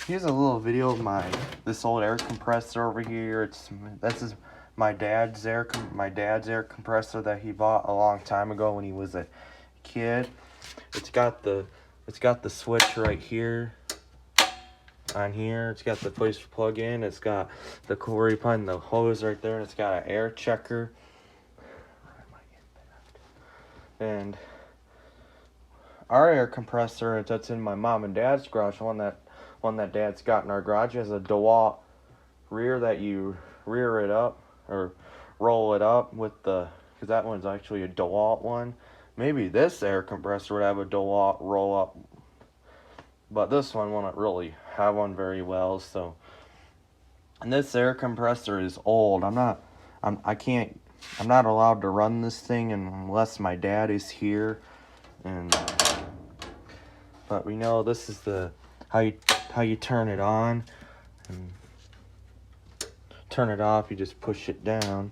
Here's a little video of this old air compressor over here. This is my dad's air compressor that he bought a long time ago when he was a kid. It's got the switch right here on here. It's got the place to plug in. It's got the where you put the hose right there, and it's got an air checker. And our air compressor that's in my mom and dad's garage, one that dad's got in our garage, has a DeWalt rear that you rear it up or roll it up with because that one's actually a DeWalt one. Maybe this air compressor would have a DeWalt roll up, but this one won't really have one very well. So, and this air compressor is old. I'm not allowed to run this thing unless my dad is here. But we know this is how you turn it on, and turn it off. You just push it down.